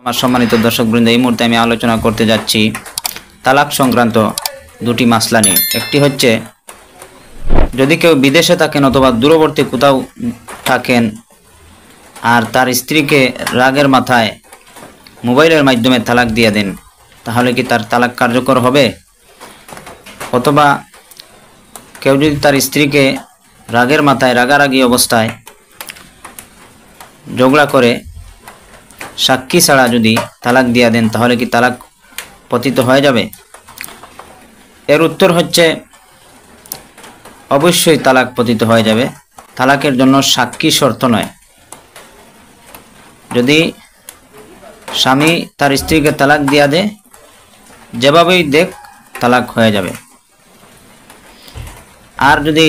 আমার সম্মানিত দর্শকবৃন্দ, এই মুহূর্তে আমি আলোচনা করতে যাচ্ছি তালাক সংক্রান্ত দুটি মাসলা নিয়ে। একটি হচ্ছে, যদি কেউ বিদেশে থাকেন অথবা দূরবর্তী কোথাও থাকেন আর তার স্ত্রীকে রাগের মাথায় মোবাইলের মাধ্যমে তালাক দিয়ে দেন, তাহলে কি তার তালাক কার্যকর হবে? অথবা কেউ যদি তার স্ত্রীকে রাগের মাথায় রাগারাগি অবস্থায় ঝগড়া করে সাক্ষী ছাড়া যদি তালাক দিয়ে দেন, তাহলে কি তালাক পতিত হয়ে যাবে? এর উত্তর হচ্ছে, অবশ্যই তালাক পতিত হয়ে যাবে। তালাকের জন্য সাক্ষী শর্ত নয়। যদি স্বামী তার স্ত্রীকে তালাক দিয়া দেয়, যেভাবেই দেখ তালাক হয়ে যাবে। আর যদি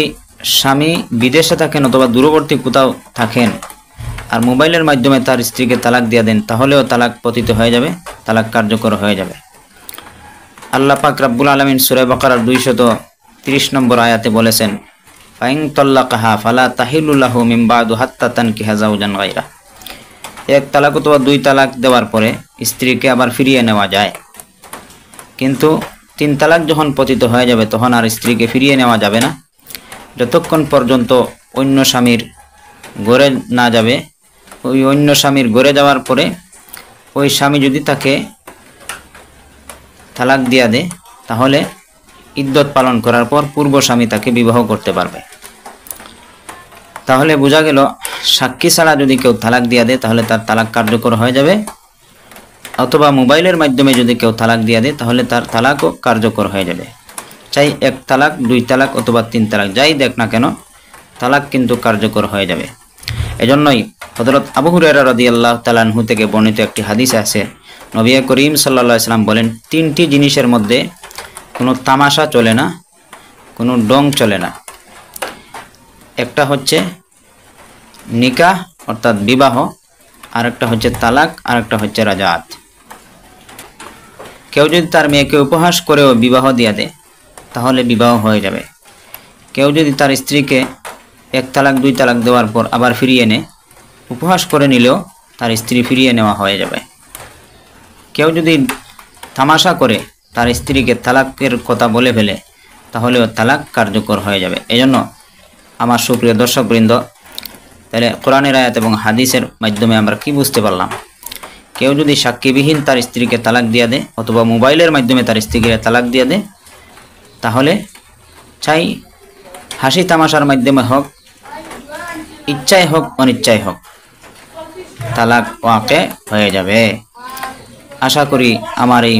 স্বামী বিদেশে থাকেন অথবা দূরবর্তী কোথাও থাকেন আর মোবাইলের মাধ্যমে তার স্ত্রীকে তালাক দিয়ে দেন, তাহলেও তালাক পতিত হয়ে যাবে, তালাক কার্যকর হয়ে যাবে। আল্লাহ পাক রব্বুল আলামিন সূরা বাকারার 230 নম্বর আয়াতে বলেছেন, ফাইন তাল্লাকাহা ফালা তাহিলু লাহু মিন বাদু হাত্তা তানকিহা যাওজান গায়রা। এক তালাক অথবা দুই তালাক দেওয়ার পরে স্ত্রীকে আবার ফিরিয়ে নেওয়া যায়, কিন্তু 3 তালাক যখন পতিত হয়ে যাবে তখন আর স্ত্রীকে ফিরিয়ে নেওয়া যাবে না, যতক্ষণ পর্যন্ত অন্য স্বামীর ঘরে না যাবে। ওই অন্য স্বামীর ঘরে যাওয়ার পরে ওই স্বামী যদি তাকে তালাক দিয়া দেয়, তাহলে ইদ্যত পালন করার পর পূর্ব স্বামী তাকে বিবাহ করতে পারবে। তাহলে বোঝা গেল, সাক্ষী ছাড়া যদি কেউ তালাক দিয়া দেয় তাহলে তার তালাক কার্যকর হয়ে যাবে, অথবা মোবাইলের মাধ্যমে যদি কেউ তালাক দিয়া দেয় তাহলে তার তালাকও কার্যকর হয়ে যাবে। চাই 1 তালাক, 2 তালাক অথবা 3 তালাক, যাই দেখ না কেন তালাক কিন্তু কার্যকর হয়ে যাবে। এজন্যই হযরত আবু হুরায়রা রাদিয়াল্লাহু তাআলা আনহু থেকে বর্ণিত একটি হাদিস আছে, নবী করিম সাল্লাল্লাহু আলাইহি ওয়াসাল্লাম বলেন, 3টি জিনিসের মধ্যে কোনো তামাশা চলে না, কোনো ডং চলে না। একটা হচ্ছে নিকাহ অর্থাৎ বিবাহ, আরেকটা হচ্ছে তালাক, আরেকটা হচ্ছে রাজাত। কেউ যদি তার মেয়েকে উপহাস করেও বিবাহ দিয়ে দেয় তাহলে বিবাহ হয়ে যাবে। কেউ যদি তার স্ত্রীকে 1 তালাক 2 তালাক দেওয়ার পর আবার ফিরিয়ে নেয়, উপহাস করে নিলেও তার স্ত্রী ফিরিয়ে নেওয়া হয়ে যাবে। কেউ যদি তামাশা করে তার স্ত্রীকে তালাকের কথা বলে ফেলে, তাহলেও তালাক কার্যকর হয়ে যাবে। এজন্য আমার সুপ্রিয় দর্শকবৃন্দ, তাহলে কোরআনের আয়াত এবং হাদিসের মাধ্যমে আমরা কি বুঝতে পারলাম? কেউ যদি সাক্ষীবিহীন তার স্ত্রীকে তালাক দিয়ে দেয় অথবা মোবাইলের মাধ্যমে তার স্ত্রীকে তালাক দিয়ে দেয়, তাহলে চাই হাসি তামাশার মাধ্যমে হোক, ইচ্ছায় হোক অনিচ্ছায় হোক, তালাক ওয়াকে হয়ে যাবে। আশা করি আমার এই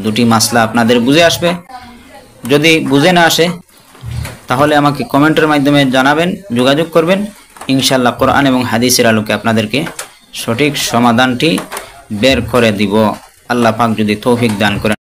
দুটি মাসলা আপনাদের বুঝে আসবে। যদি বুঝে না আসে তাহলে আমাকে কমেন্টের মাধ্যমে জানাবেন, যোগাযোগ করবেন। ইনশাআল্লাহ কোরআন এবং হাদিসের আলোকে আপনাদেরকে সঠিক সমাধানটি বের করে দিব, আল্লাহ পাক যদি তৌফিক দান করেন।